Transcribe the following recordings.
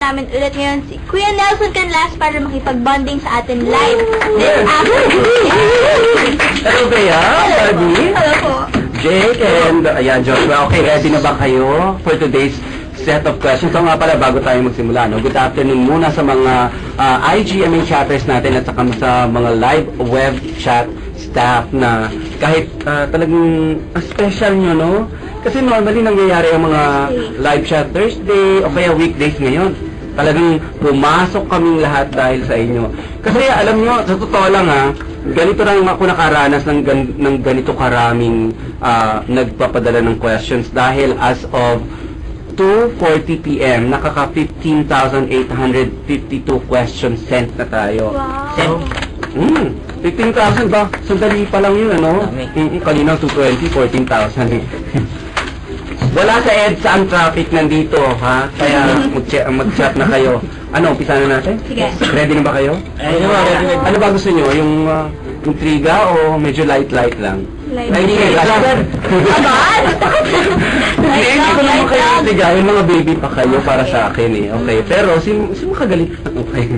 namin ulit ngayon si Kuya Nelson Canlas para makipag-bonding sa atin live this afternoon. Hello, Bea, Barbie, Hello po. Jake, and ayan, Joshua. Okay, ready na ba kayo for today's set of questions? So nga pala, bago tayo magsimula, no? Good afternoon muna sa mga IGMA chatters natin at saka sa mga live web chat staff na kahit talagang special nyo, no? Kasi normally nangyayari ang mga live chat Thursday o kaya weekdays ngayon. Talagang pumasok kaming lahat dahil sa inyo. Kasi alam nyo, sa totoo lang ganito lang ako nakaranas ng ganito karaming nagpapadala ng questions dahil as of 2:40 PM, nakaka 15,852 questions sent na tayo. Wow. 15,000 ba? Sandali pa lang yun, ano? Kanina 220, 14,000. Wala sa EDSA ang traffic nandito, ha? Kaya mag-chat na kayo. Ano, umpisa na natin? Sige. Ready na ba kayo? Ano ba gusto nyo? Yung intriga o medyo light lang? Light lang. Hindi ko naman kayo intriga. Yung mga baby pa kayo para sa akin eh. Okay. Pero, si makagalit. Okay.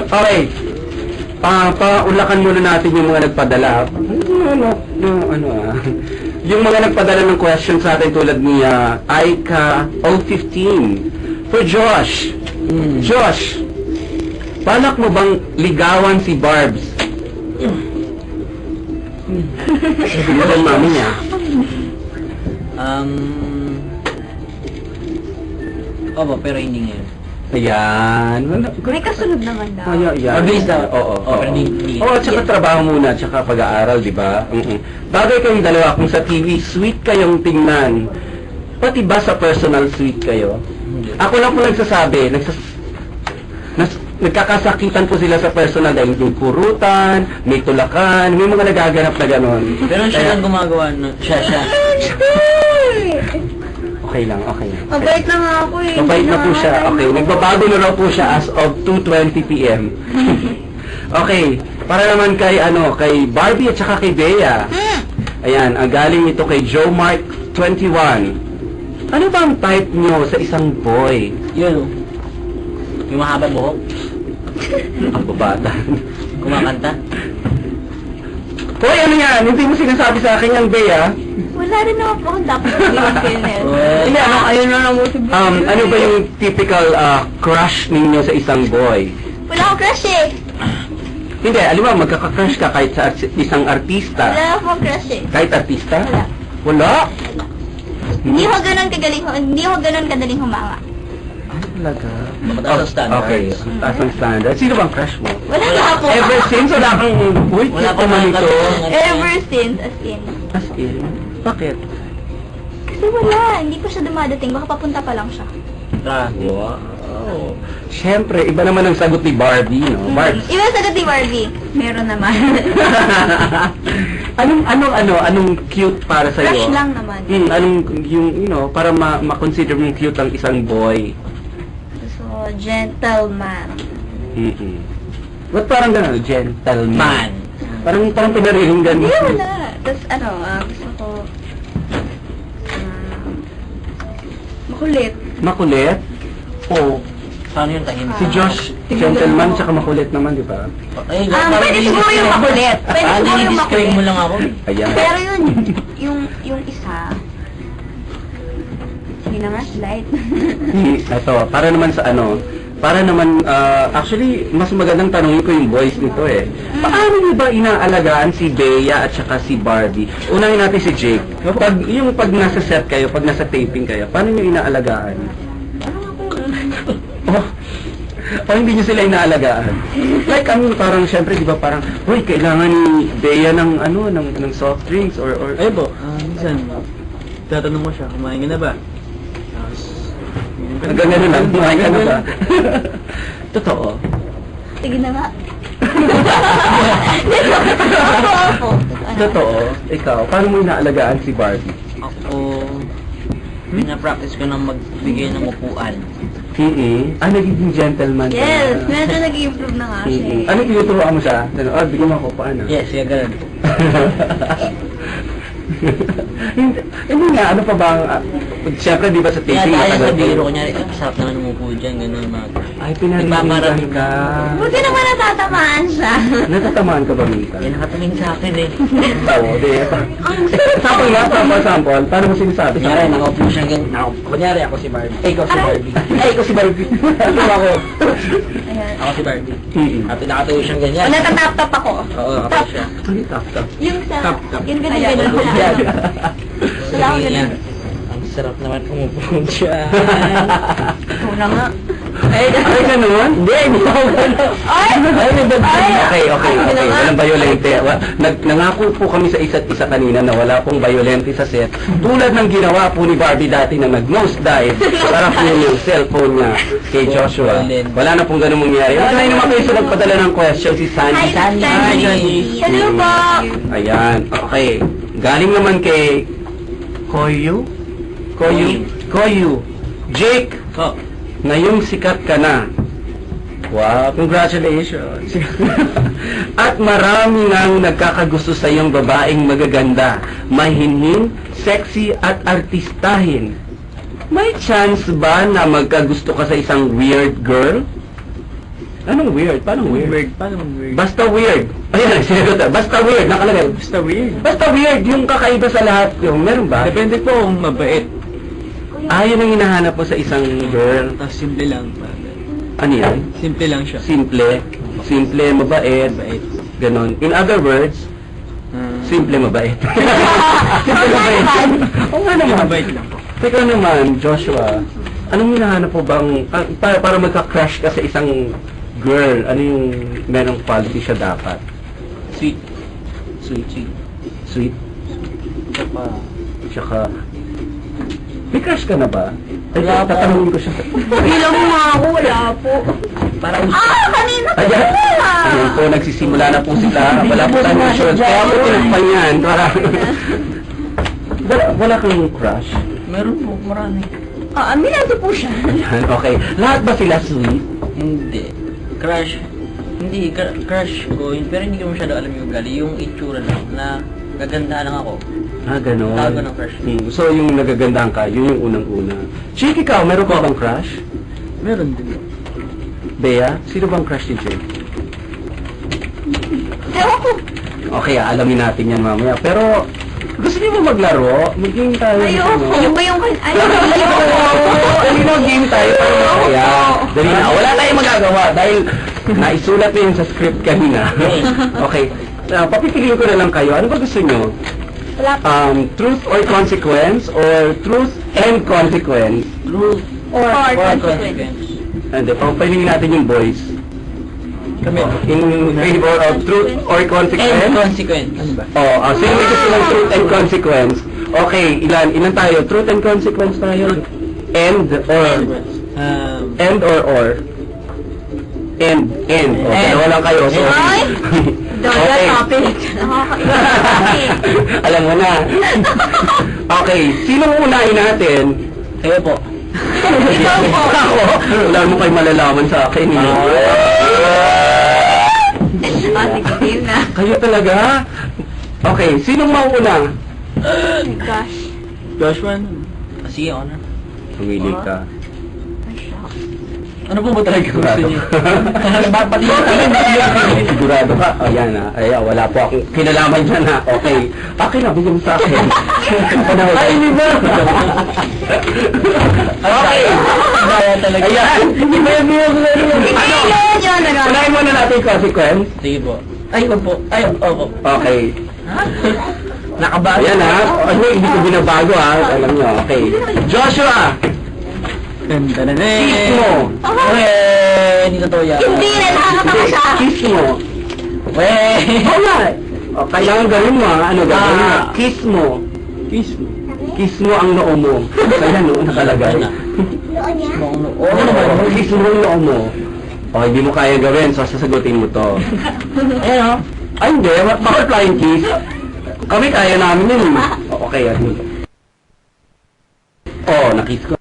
Okay. Paulakan muna natin yung mga nagpadala. Yung mga nagpadala ng questions sa atin tulad ni Aika 015. For Josh. Josh, balak mo bang ligawan si Barbs? Ano ang mami niya? Opo, pero hindi ngayon. Ayan. May kasunod naman daw. Ayan. Mabilis daw. Oo. Pero hindi. Oo, tsaka trabaho muna, tsaka pag-aaral, di ba? Bagay kayong dalawa, kung sa TV, sweet kayong tingnan. Pati ba sa personal sweet kayo? Ako lang po nagsasabi, nagkakasakitan po sila sa personal dahil may kurutan, may tulakan, may mga nagaganap na ganon. Pero siya lang gumagawa, no? Siya. Okay lang. Mabait na nga ako eh. Mabait na po siya. Okay, nagbabago na raw po siya as of 2:20 PM. Okay, para naman kay Barbie at saka kay Bea. Ayan, ang galing ito kay Joe Mark 21. Ano ba ang type nyo sa isang boy? Yun. Yung mahaba buhok. Ang babata. Kumakanta. Hoy, ano yan? Hindi mo sinasabi sa akin yung Bea? Wala rin naman po akong dapat sabihin kay Nelson. Hindi, Ayun na lang mo. ano ba yung typical crush ninyo sa isang boy? Wala akong crush eh. Hindi, alam mo, magkaka-crush ka kahit sa isang artista. Wala akong crush eh. Kahit artista? Wala. Wala? Hindi ko ganun kadaling humanga. Talaga? Mataas ang standards. Okay, taas ang standard. Sino bang crush mo? Wala nga po. Ever since, wala kang, uy, Wala cute pa naman ito. Ever since, as in. As in? Bakit? Kasi wala, hindi pa siya dumadating. Baka papunta pa lang siya. Wow. Siyempre, iba naman ang sagot ni Barbie, no? Barbs. Iba sagot ni Barbie. Meron naman. anong cute para sa'yo? Crush lang naman. Anong, para ma-consider mong cute ang isang boy? So, gentleman. Ba't parang gano'n? Gentleman. Parang pinariringgan mo. Hindi, wala. Tapos, gusto ko, makulit. Makulit? Oo. Paano yung tahimik? Si Josh, gentleman, tsaka makulit naman, di ba? Ay, Pwede siguro yung makulit. Pwede siguro yung describe makulit. mo lang ako. Ayan. Pero yung isa, hindi na nga slide. Ito, para naman actually, mas magandang tanongin ko yung boys nito eh. Paano niyo ba inaalagaan si Bea at saka si Barbie? Unahin natin si Jake. Pag nasa set kayo, pag nasa taping kayo, paano niyo inaalagaan? Hindi niyo sila inaalagaan. Like, parang, syempre, di ba, parang, uy, kailangan ni Bea ng soft drinks, or... Ay po, minsan, tatanong mo siya, kumain ka na ba? Hanggang gano'n lang, kumain ka na ba? Totoo. Sige na nga. Totoo. Ikaw, paano mo inaalagaan si Barbie? Ako, pinapractice ko na magbigay ng upuan. Nagiging gentleman ka Yes, na. medyo nag-improve na nga siya. Ano tinuturoan mo siya? Bigyan mo ako paano? Yes, yeah, ganun. Hindi nga, ano pa bang... Siyempre, di ba sa Kaya taping tayo sa matagal biro, po? kunyari, sarap naman umupo dyan, gano'n, Ay, pinaririnig Nagpaparami ka. Buti naman natatamaan siya. Natatamaan ka ba minsan? Eh, nakatingin sa akin eh. Oo, di. Sample nga, sample. Paano mo sinasabi? Kunyari, nakaupo siya ganyan. Kunyari, ako si Barbie. Eh, ikaw si Aray. Barbie. Eh, ikaw si Barbie. Ano ako? Ayan. Ako si Barbie. Mm-mm. At nakatayo siyang ganyan. O, natatap-tap ako. Oo, ako Tap. siya. Ano yung tap-tap? Yung sa... Tap, tap. Yung ganun, Ayan, ganun. yan. Wala akong Sabihin niya, ganun. ang sarap naman umupo dyan. Una nga. Ay, ganun? Hindi, hindi ako ganun. Ay! Okay. Walang violente. Nangako po kami sa isa't isa kanina na wala pong violente sa set. Tulad ng ginawa po ni Barbie dati na nag-nose dive para po yung cellphone niya kay Joshua. Wala na pong ganun mangyari. Ay, naman kayo sa nagpadala ng question, si Sandy. Hi, Sandy. Hello po. Ayan, okay. Galing naman kay Koyu. Jake, Oh, ngayong sikat ka na. Wow, congratulations. At marami nang nagkakagusto sa iyong babaeng magaganda, mahinhin, sexy at artistahin. May chance ba na magkagusto ka sa isang weird girl? Anong weird? Paano weird? Paano weird? Basta weird. Ayan, sinagot na. Basta weird, nakalagay. Basta weird. Basta weird, yung kakaiba sa lahat. Yung meron ba? Depende po kung mabait. Yun ang hinahanap po sa isang girl. Tapos simple lang. Ano yan? Simple lang siya. Simple, mabait. Ganon. In other words, simple, mabait. Simple, mabait. Oo nga naman. Mabait lang po. Teka naman, Joshua, anong hinahanap po bang, para magka-crush ka sa isang girl, ano yung merong quality siya dapat? Sweet. Sweet? Tsaka, may crush ka na ba? Ay, Wala po. tatanungin ko siya. Bilang mo nga ako, wala po. Para Kanina pa Ayan. pala. Ayan po, nagsisimula na po sila. Wala po tayong insurance. Kaya po tinagpan yan. Wala kang crush? Meron po, marami. Aminado po siya. Ayan, okay. Lahat ba sila sweet? Hindi. Crush. Hindi, crush ko. Pero hindi ko masyado alam yung ugali. Yung itsura lang na gagandahan lang ako. Ganon. Tago ng crush. So, yung nagagandaan ka, yun yung unang-una. Chick, ikaw, meron ka bang crush? Meron din. Bea, sino bang crush ni Chick? Ewan ko. Okay, alamin natin yan mamaya. Pero, gusto niyo ba maglaro? Mag-game tayo. Ayoko. Yung ba yung... Ayoko. Ayoko. Game tayo para masaya. Dali na. Wala tayong magagawa dahil naisulat na yun sa script kanina. Okay. Papipiliin ko na lang kayo. Ano ba gusto nyo? Wala po. Truth or consequence or truth and consequence? Truth Or consequence. consequence. And papipiliin natin yung boys. Kami. In favor of truth or And consequence? consequence. Ano ba? Sino may gusto ng truth and consequence? Okay, ilan tayo? Truth and consequence tayo? And or? And or? And. O, dalawa lang kayo. So, Ay! Dala Okay. topic. Nakakaiba. Alam mo na. Okay, sinong unahin natin? Kayo po. Ikaw po. Ako? Wala mo kayo malalaman sa akin. Sige, game na. Kayo talaga? Okay, sinong mauna? Gosh. Joshua. Sige, honor. Pumili ka. Ay, shock. Ano po ba talaga gusto Sigurado. niyo? Pati Sigurado ka? O yan ha. Ay, wala po akong kinalaman dyan ha. Okay. Akin na, bigyan mo sa akin. Ay, hindi ba? Okay. Kaya talaga. Ayan. Hindi ba yung mga Ano? Yun, ano? Unahin muna natin yung consequence. Sige po. Ay, wag po. Ay, opo. Okay. Nakabago. Ayan ha. Ano, hindi ko binabago ha. Alam nyo. Okay. Joshua! Kiss mo! Hindi totoo yan. Hindi na, nakakatawa siya. Kiss mo! Weh! Wala! O, kailangan gawin mo ha. Ano gawin mo? Kiss mo! Kiss mo ang noo mo. Kaya noo nakalagay. Oo naman. Kiss mo ang noo mo. O, hindi mo kaya gawin. So, sasagutin mo to. Ayan o. Ay, hindi. Bakit flying kiss? Kami kaya namin yun. O, okay. O, nakiss ko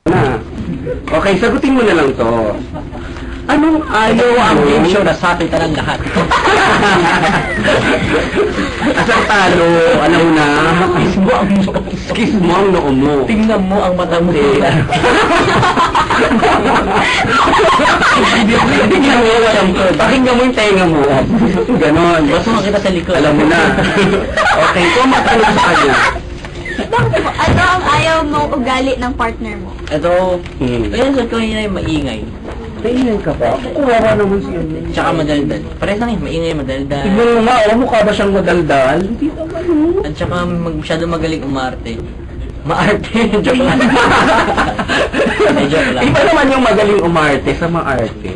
na. Okay, sagutin mo na lang to. Anong ayaw ang mo? game show na sa atin talang lahat. Asang talo, alam mo na. Kiss mo ang Kiss mo ang noo mo. Tingnan mo ang mata mo. Tingnan mo, alam ko. Pakinggan mo yung tenga mo. Ganon. Gusto mo kita sa likod. Alam mo na. Okay, kung matanong sa kanya. Bakit mo? Ano ang ayaw mong ugali ng partner mo? Ito, Hmm. kaya sa ko yun ay maingay. Tingnan ka pa? Kuwawa naman siya. Tsaka madaldal. Parehas lang yun, maingay, madaldal. Tignan mo nga, mukha ba siyang madaldal? Hindi naman. At saka masyado magaling umarte. Maarte, joke lang. Joke lang. Iba naman yung magaling umarte sa maarte.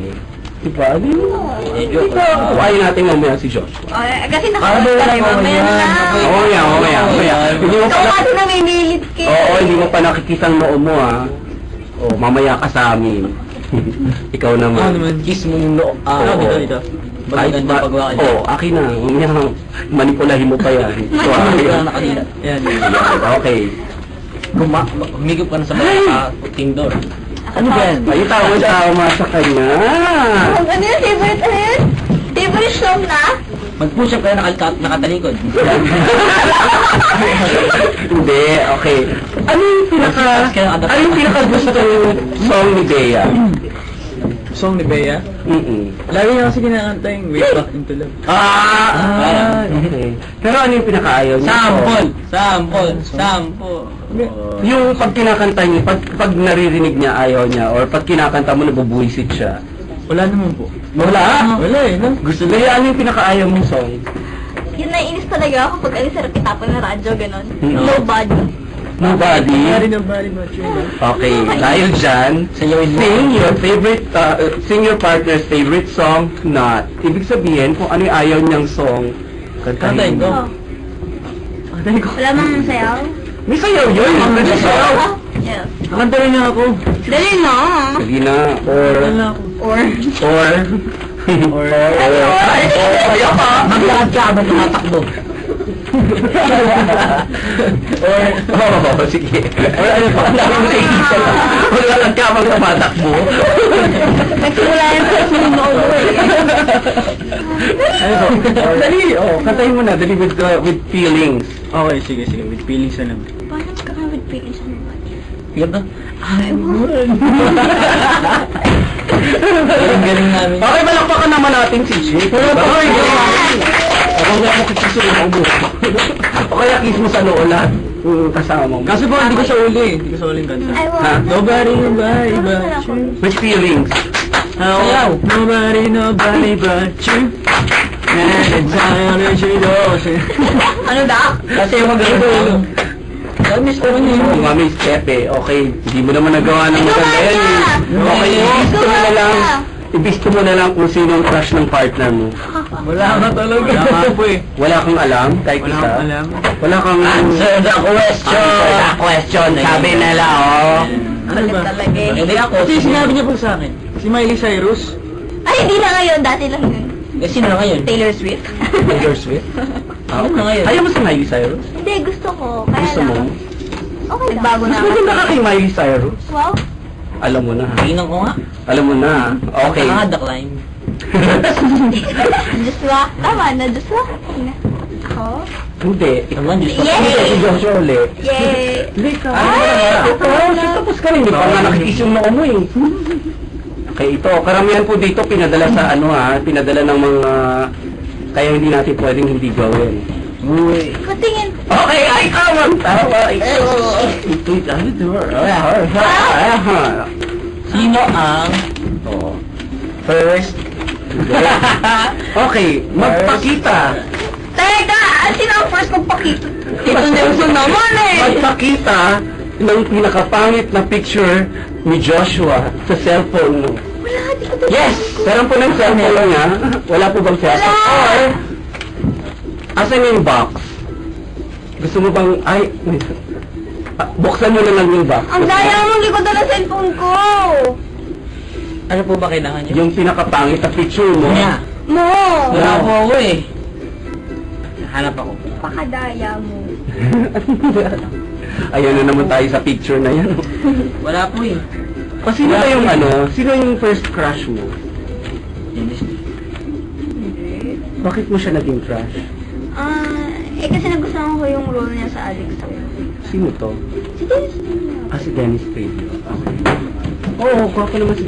Diba? Di mo. Joke lang. Kuhain natin mamaya si Joshua. Kasi nakakas ka rin, mamaya na. Mamaya. Hindi mo Ikaw pa kasi namimilit ka. Oo, hindi mo pa nakikita ang noo mo, ha? Oh, mamaya ka sa amin. Ikaw naman. Kiss mo yung noo. Oo. Dito. Maganda pagwaka niya. Oo, akin na. Mamaya, manipulahin mo pa yan. So, Hindi ka na nakahila. Yan. Okay. Humigop ka na sa mga door. Ano ba yan? Ay, tama sa kanya. Ano yung favorite, ano yun? Favorite song na? Mag-push up kayo nakatalikod. Hindi, okay. Ano yung pinaka gusto song ni Bea? Song ni Bea? Lagi niya kasi kinakanta yung Way Back into Love. Okay. Pero ano yung pinaka-ayaw niya? Sample. Yung pag kinakanta niya, pag naririnig niya ayaw niya, or pag kinakanta mo nabubuisit siya. Wala naman po. Wala? Wala eh, no? Gusto niya, ano yung pinaka-ayaw mong song? Yun, naiinis talaga ako pag alis sa kitapon ng radyo, gano'n. No. Nobody. Nobody? Nobody but you, no? Okay, dahil dyan, sing your partner's favorite song, not. Ibig sabihin, kung ano yung ayaw niyang song, kantahin Kantahin ko. mo. Oh. Wala mang sayaw? May sayaw yun! May sayaw! Yeah. Nakanta rin niya ako. Dali na. Sige na, or... Or... Ayaw ka! Maglakad ka habang tumatakbo. Sige. Or ano pa? Ang dami mo sa isip. Wala lang ka mag tumatakbo. Nagsimula yan sa sinunood ko eh. Dali, kantahin mo na. Dali with feelings. Okay, sige. With feelings na lang. Paano magkaka-with feelings sa nobody? Yan ba? Galing namin. Okay, malakpakan naman natin si Jake. Okay, ako nga mo kikisulit ang buhok. O kaya kiss mo sa noo lahat. Kasama mo. Kaso po, hindi ko sa uli. Hindi ko sa uling kanta. I Ha? want... Nobody but you. With feelings. Sayaw! Nobody but you. And time that you know. Ano da? Kasi yung magaling. Miss ko rin yun. Kung nga may step eh. Okay, hindi mo naman nagawa ng Ikaw maganda yan eh. nga. Okay, ibisto mo na lang. Ibisto mo na lang kung sino ang crush ng partner mo. Wala ka talaga. Wala ka po eh. Wala kang alam, kahit Wala isa. kang alam. Wala kang... Answer the question. Sabi nila, oh. Ano ba? Talaga eh. Hindi ako. Kasi sinabi niya po sa akin. Si Miley Cyrus. Ay, hindi na ngayon. Dati lang yun. Sino na ngayon? Taylor Swift. Taylor Swift? Ano na ngayon? Ayaw mo si Miley Cyrus? Hindi, gusto ko. Kaya Gusto mo? lang. Okay lang. Bago na Mas maganda ka kay Miley Cyrus. Wow. Alam mo na. Tingnan ko nga. Alam mo na. Okay. Nakadakline. Joshua. Tama na, Joshua. Ako? Hindi. Naman, Diyos ko. Yay! Si Joshua ulit. Yay! Hindi ka. Tapos ka rin. Hindi pa nga nakikis yung noo mo eh. Okay, ito. Karamihan po dito pinadala sa pinadala ng mga... Kaya hindi natin pwedeng hindi gawin. Uy. Patingin. Okay, ay tama. Sino ang first? Okay, magpakita. Teka! Sino ang first magpakita? Ito Nelson naman eh! Magpakita ng pinakapangit na picture ni Joshua sa cellphone mo. Wala, di ko Yes! Meron po ng cellphone niya. Wala po bang cellphone? Wala! Or, asan yung box? Gusto mo bang, buksan mo na lang yung box. Ang daya mong likod na ng cellphone ko! Ano po ba kailangan niyo? Yung pinakapangit na picture mo. Niya. Mo! Wala po ako eh. Hanap ako. Pakadaya mo. Ayan na naman tayo sa picture na yan. Wala po eh. Sino ba yung sino yung first crush mo? Bakit mo siya naging crush? Kasi nagustuhan ko yung role niya sa Alex Toy. Sino to? Si Dennis. Si Dennis Prager. Okay. Oo, gwapo naman si